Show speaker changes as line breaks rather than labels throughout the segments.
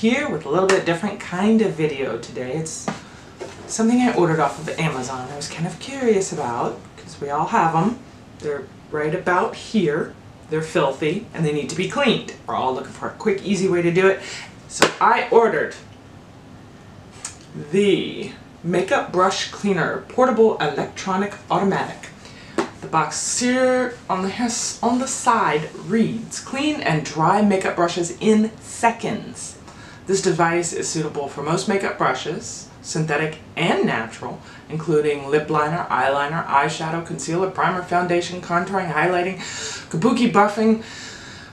here with a little bit different kind of video today. It's something I ordered off of Amazon. I was kind of curious about, because we all have them. They're right about here. They're filthy and they need to be cleaned. We're all looking for a quick, easy way to do it. So I ordered the Makeup Brush Cleaner Portable Electronic Automatic. The box here on the side reads, "Clean and dry makeup brushes in seconds." This device is suitable for most makeup brushes, synthetic and natural, including lip liner, eyeliner, eyeshadow, concealer, primer, foundation, contouring, highlighting, kabuki buffing,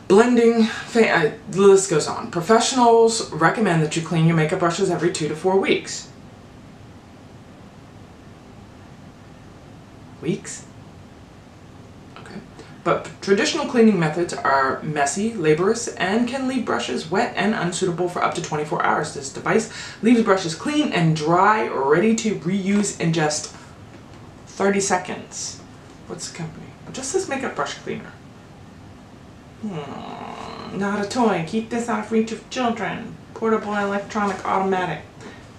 blending, the list goes on. Professionals recommend that you clean your makeup brushes every 2 to 4 weeks. Weeks? Okay. But traditional cleaning methods are messy, laborious, and can leave brushes wet and unsuitable for up to 24 hours. This device leaves brushes clean and dry, ready to reuse in just 30 seconds. What's the company? Just this makeup brush cleaner. Not a toy. Keep this out of reach of children. Portable electronic automatic.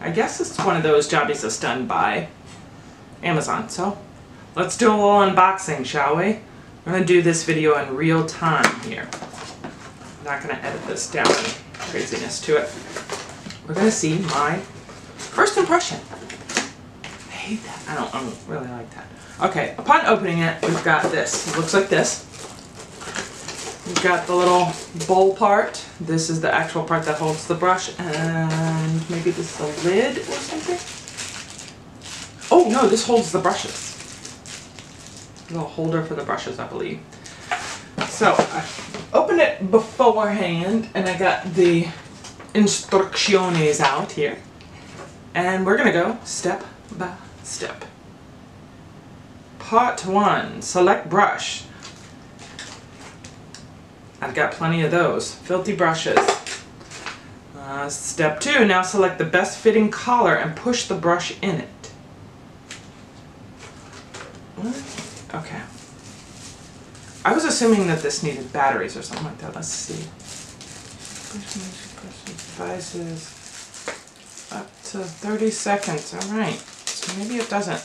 I guess it's one of those jobbies that's done by Amazon. So let's do a little unboxing, shall we? I'm going to do this video in real time here. I'm not going to edit this down, craziness to it. We're going to see my first impression. I hate that. I don't really like that. Okay, upon opening it, we've got this. It looks like this. We've got the little bowl part. This is the actual part that holds the brush, and maybe this is a lid or something? Oh no, this holds the brushes. A little holder for the brushes, I believe. So I opened it beforehand, and I got the instrucciones out here. And we're gonna go step by step. Part 1, select brush. I've got plenty of those. Filthy brushes. Step 2, now select the best fitting collar and push the brush in it. What? Okay. I was assuming that this needed batteries or something like that. Let's see. Devices. Up to 30 seconds. Alright. So maybe it doesn't.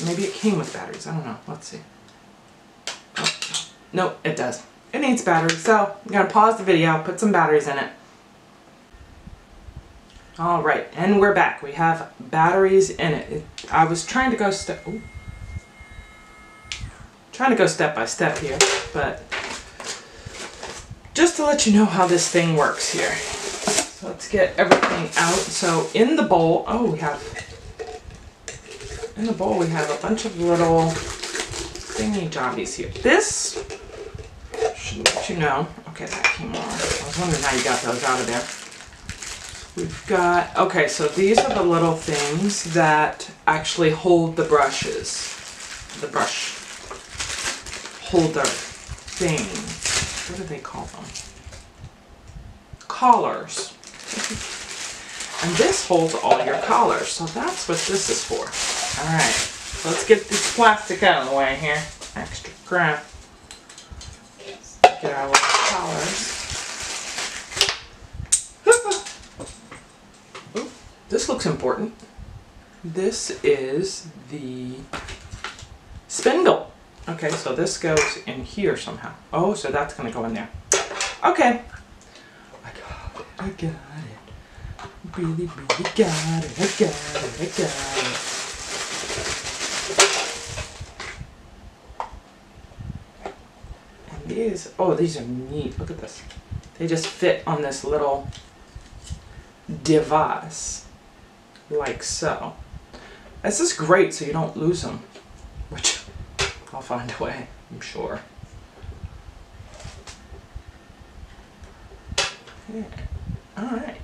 Maybe it came with batteries. I don't know. Let's see. Oh. No, it does. It needs batteries, so I'm going to pause the video, put some batteries in it. Alright, and we're back. We have batteries in it. I was trying to go step by step here, but just to let you know how this thing works here. So let's get everything out. So in the bowl, we have a bunch of little thingy jobbies here. This should let you know. Okay, that came off. I was wondering how you got those out of there. We've got, okay, so these are the little things that actually hold the brushes. The brush holder thing. What do they call them? Collars. And this holds all your collars, so that's what this is for. Alright, let's get this plastic out of the way here. Extra crap. Get our little collars. Ooh, this looks important. This is the spindle. Okay, so this goes in here somehow. Oh, so that's going to go in there. Okay. I got it. Really got it. I got it. And these are neat. Look at this. They just fit on this little device. Like so. This is great so you don't lose them. Which I'll find a way, I'm sure. Yeah. Alright.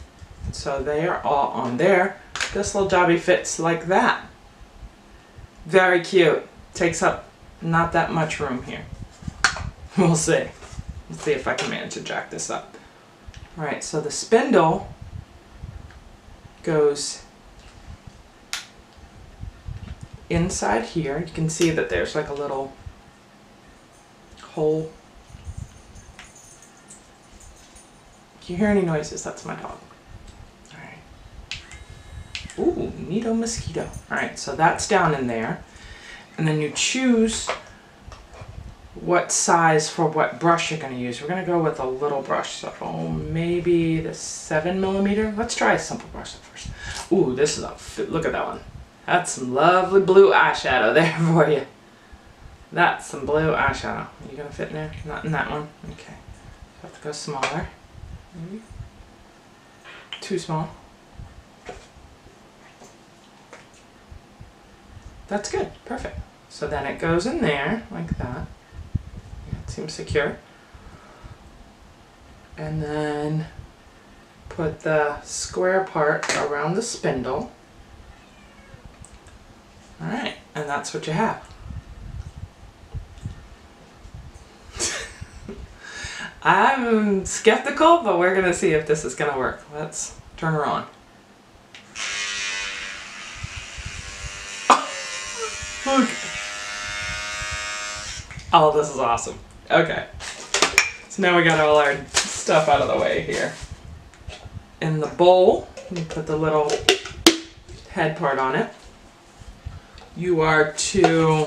So they are all on there. This little jobby fits like that. Very cute. Takes up not that much room here. We'll see. Let's see if I can manage to jack this up. Alright, so the spindle goes inside here. You can see that there's like a little hole. If you hear any noises, that's my dog. Ooh, neato mosquito. All right, so that's down in there. And then you choose what size for what brush you're gonna use. We're gonna go with a little brush, so maybe the 7mm. Let's try a simple brush at first. Ooh, this is look at that one. That's some lovely blue eyeshadow there for you. That's some blue eyeshadow. Are you gonna fit in there? Not in that one. Okay. Have to go smaller. Maybe. Too small. That's good. Perfect. So then it goes in there like that. It seems secure. And then put the square part around the spindle. All right, and that's what you have. I'm skeptical, but we're gonna see if this is gonna work. Let's turn her on. Okay. Oh, this is awesome. Okay. So now we got all our stuff out of the way here. In the bowl, you put the little head part on it. You are to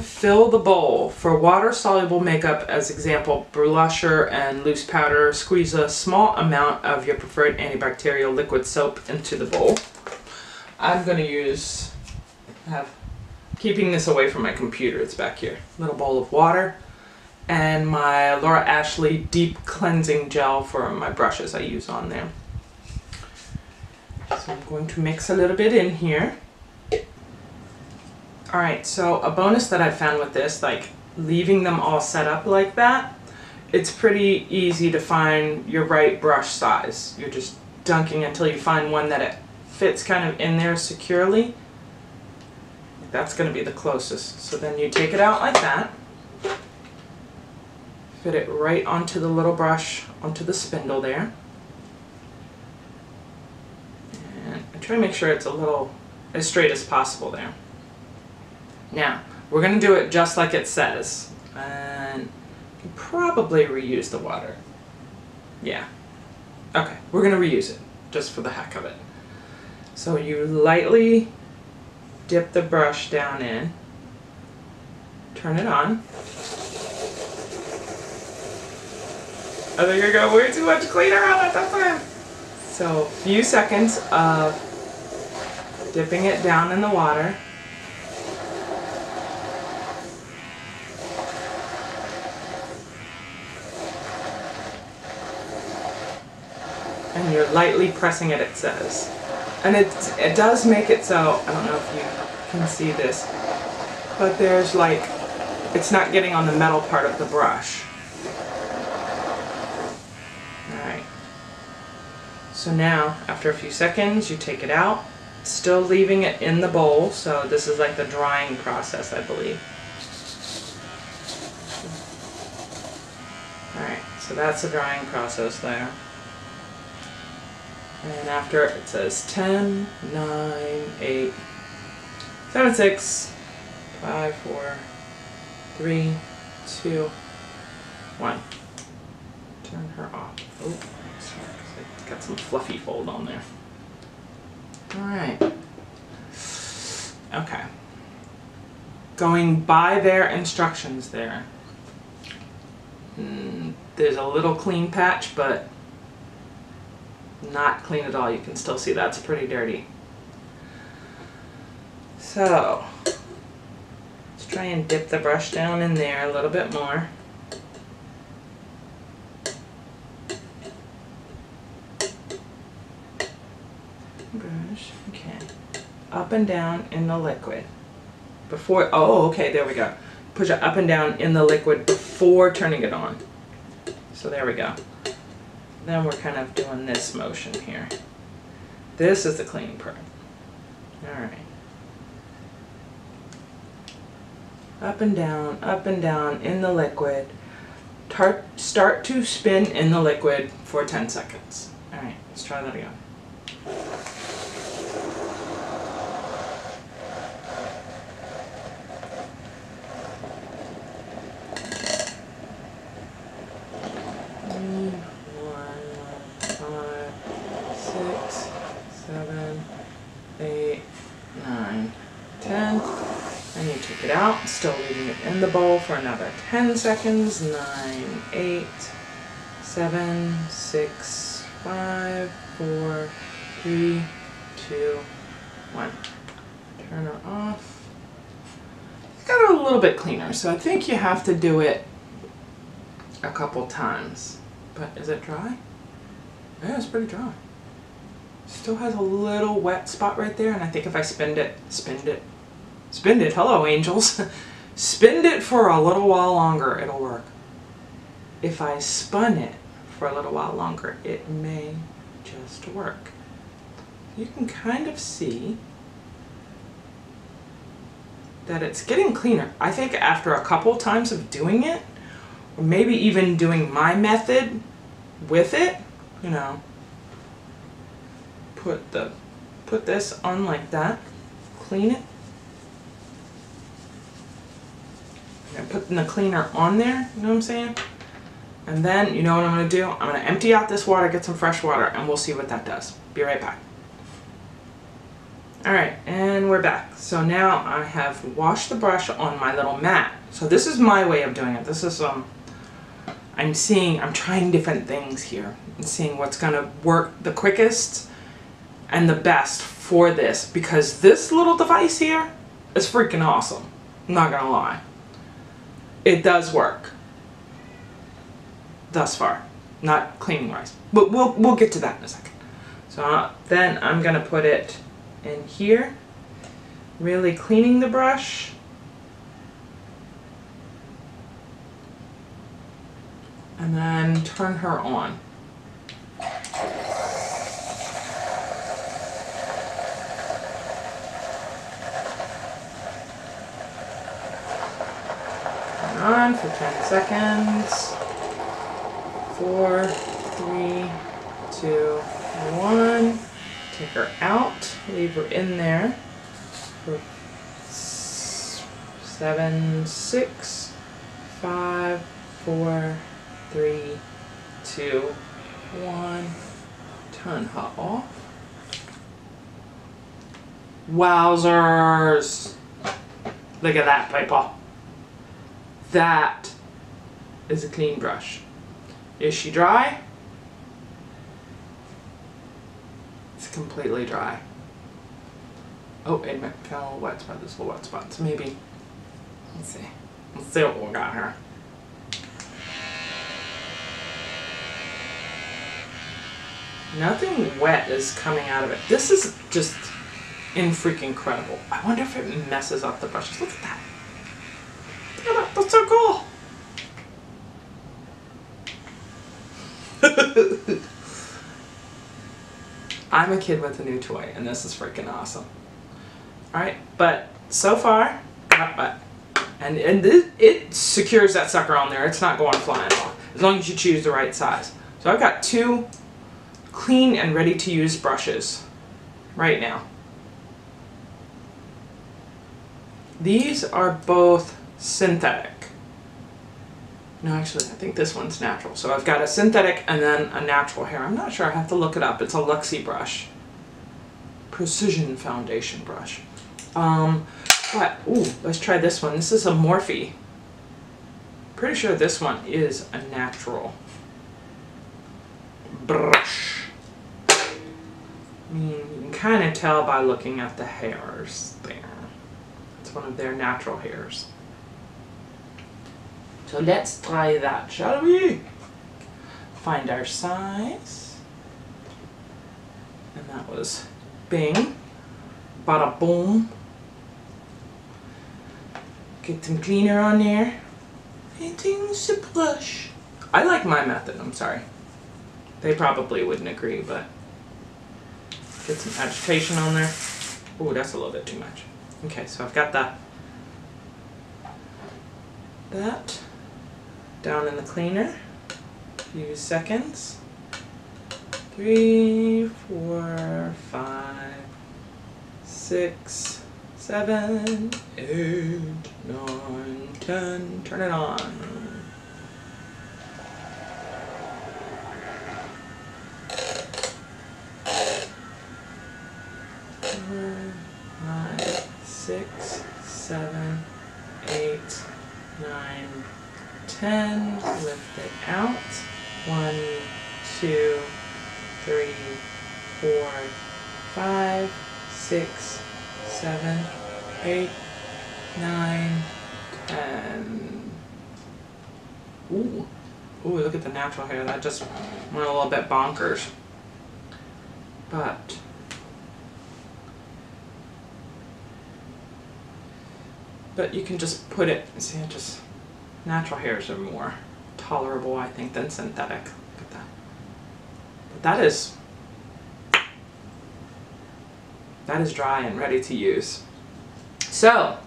fill the bowl. For water-soluble makeup, as example, blusher and loose powder, squeeze a small amount of your preferred antibacterial liquid soap into the bowl. I'm going to keeping this away from my computer, it's back here. Little bowl of water and my Laura Ashley deep cleansing gel for my brushes I use on there. So I'm going to mix a little bit in here. Alright, so a bonus that I found with this, like leaving them all set up like that, it's pretty easy to find your right brush size. You're just dunking until you find one that it fits kind of in there securely. That's going to be the closest. So then you take it out like that, fit it right onto the little brush, onto the spindle there. And I try to make sure it's a little as straight as possible there. Now, we're going to do it just like it says. And you can probably reuse the water. Yeah. Okay, we're going to reuse it, just for the heck of it. So you lightly dip the brush down in, turn it on. I think I got way too much cleaner on at that time. So a few seconds of dipping it down in the water. And you're lightly pressing it, it says. And it does make it so, I don't know if you can see this, but there's like, it's not getting on the metal part of the brush. Alright. So now, after a few seconds, you take it out, still leaving it in the bowl, so this is like the drying process, I believe. Alright, so that's the drying process there. And after it says 10, 9, 8, 7, 6, 5, 4, 3, 2, 1. Turn her off. Oh, sorry, I got some fluffy fold on there. Alright. Okay. Going by their instructions there. There's a little clean patch, but not clean at all. You can still see that's pretty dirty. So let's try and dip the brush down in there a little bit more. Brush, okay. Up and down in the liquid. Before, oh okay, there we go. Push it up and down in the liquid before turning it on. So there we go. Then we're kind of doing this motion here. This is the cleaning part. Alright. Up and down in the liquid. Start to spin in the liquid for 10 seconds. Alright, let's try that again. 7, 8, 9, 10. And you take it out, still leaving it in the bowl for another 10 seconds. 9, 8, 7, 6, 5, 4, 3, 2, 1. Turn her off. Got it a little bit cleaner, so I think you have to do it a couple times. But is it dry? Yeah, it's pretty dry. Still has a little wet spot right there, and I think if I spin it, hello angels, spin it for a little while longer, it'll work. If I spun it for a little while longer, it may just work. You can kind of see that it's getting cleaner. I think after a couple times of doing it, or maybe even doing my method with it, you know, put this on like that, clean it, and putting the cleaner on there, you know what I'm saying? And then, you know what I'm gonna do? I'm gonna empty out this water, get some fresh water, and we'll see what that does. Be right back. Alright, and we're back. So now I have washed the brush on my little mat. So this is my way of doing it. This is, I'm trying different things here and seeing what's gonna work the quickest and the best for this, because this little device here is freaking awesome. I'm not gonna lie. It does work. Thus far. Not cleaning wise. But we'll get to that in a second. So then I'm gonna put it in here, really cleaning the brush. And then turn her on. Turn on for 10 seconds. 4, 3, 2, 1. Take her out, leave her in there for 7, 6, 5, 4, 3, 2, 1. Turn her off. Wowzers! Look at that, people. That is a clean brush. Is she dry? It's completely dry. Oh, it might feel a little wet spot. There's little wet spots. Maybe. Let's see. Let's see what we got here. Nothing wet is coming out of it. This is just freaking incredible. I wonder if it messes up the brushes. Look at that. Look at that. That's so cool. I'm a kid with a new toy, and this is freaking awesome. Alright, but so far, and it secures that sucker on there. It's not going flying off, as long as you choose the right size. So I've got 2 clean and ready to use brushes right now. These are both synthetic. No, actually, I think this one's natural. So I've got a synthetic and then a natural hair. I'm not sure. I have to look it up. It's a Luxie brush. Precision foundation brush. But, ooh, let's try this one. This is a Morphe. Pretty sure this one is a natural brush. I mean, you can kind of tell by looking at the hairs there. It's one of their natural hairs. So let's try that, shall we? Find our size. And that was bing, bada boom. Get some cleaner on there. Painting's a brush. I like my method, I'm sorry. They probably wouldn't agree, but get some agitation on there. Ooh, that's a little bit too much. Okay, so I've got that down in the cleaner. A few seconds. 3, 4, 5, 6, 7, 8, 9, 10. Turn it on. 4, 5, 6, 7, 8, 9, 10. Lift it out. 1, 2, 3, 4, 5, 6, 7, 8, 9, 10. Ooh. Ooh, look at the natural hair. That just went a little bit bonkers. But you can just put it, see, it just, natural hairs are more tolerable, I think, than synthetic. Look at that. But that is dry and ready to use. So,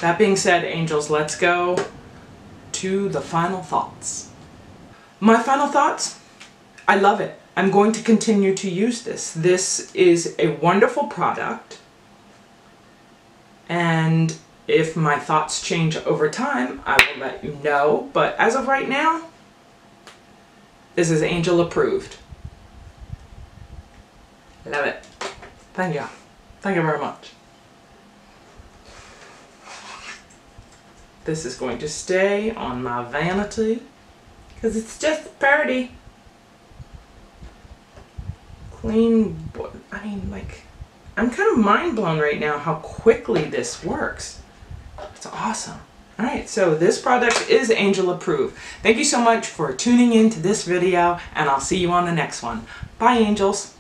that being said, angels, let's go to the final thoughts. My final thoughts? I love it. I'm going to continue to use this. This is a wonderful product. And if my thoughts change over time, I will let you know. But as of right now, this is angel approved. Love it. Thank you. Thank you very much. This is going to stay on my vanity because it's just pretty. Clean, I mean, like, I'm kind of mind blown right now how quickly this works. It's awesome. Alright, so this product is angel approved. Thank you so much for tuning in to this video, and I'll see you on the next one. Bye, angels.